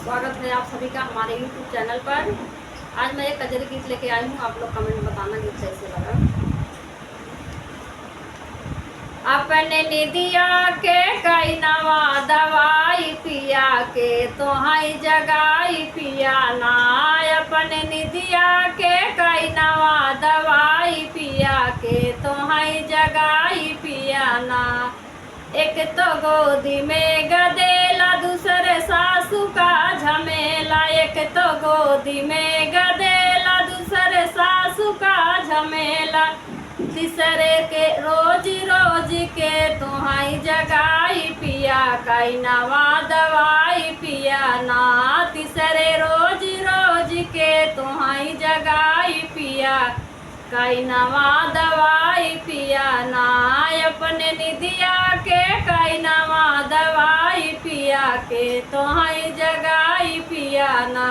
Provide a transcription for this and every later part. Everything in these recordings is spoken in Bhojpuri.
स्वागत है आप सभी का हमारे YouTube चैनल पर। आज मैं एक कजरी गीत लेके आई हूँ। आप लोग कमेंट में बताना गीत कैसे लगा। अपने निदिया के कई नवा दवाई पिया के तोहाई जगाई पिया ना। अपने निदिया के कई नवा दवाई पिया के तोहाई जगाई पिया ना। एक तो गोदी में गदेला दूसरे सासू का झमेला। एक तो गोदी में गदेला दूसरे सासू का झमेला। तीसरे के रोज रोज के तुहाई जगाई पिया कई नवा दवाई पिया ना। तीसरे रोज रोज के तुहाई जगाई पिया कई नवा दवाई पिया ना। अपने निदिया के कई नवा दवाई पिया के तोहाई जगाई पिया ना।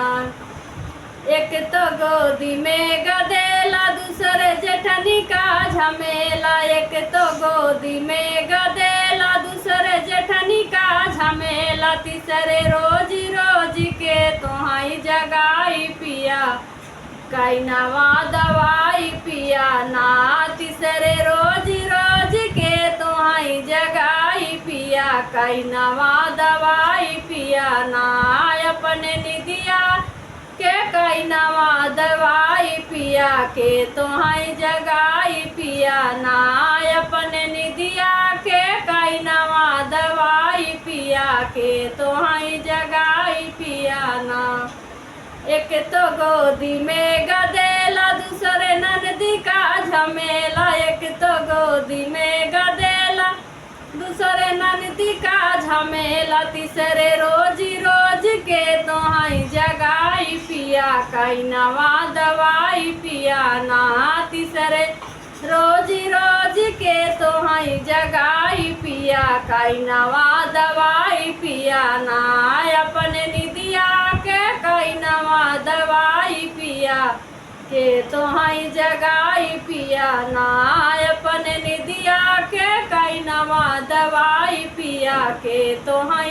एक तो गोदी में गदेला दूसरे जेठनी का झमेला। एक तो गोदी में गदेला दूसरे जेठनी का झमेला। तीसरे रोज रोज के तोहाई जगाई पिया कई नवा दवाई पिया ना। तीसरे रोज रोज के तोहाई जगाई पिया कई नवा दवाई पिया ना। अपने निदिया के कई नवा दवाई पिया के तोहाई जगाई पिया ना। अपने निदिया के कई नवा दवाई पिया के तोहाई जगाई पिया ना। एक तो गोदी में गदेला दूसरे ननदी का झमेला। एक तो गोदी में गदेला दूसरे ननदी का झमेला। तीसरे रोज रोज के तोहाई जगाई पिया कई नवा दवाई पिया ना। तीसरे रोज रोज के तोहाई जगाई पिया कई नवा दवाई पिया ना। अपने निदिया के कई नवा दवाई पिया के तोहाई जगाई पिया ना। अपने निदिया के कई नवा दवाई पिया के तोहाई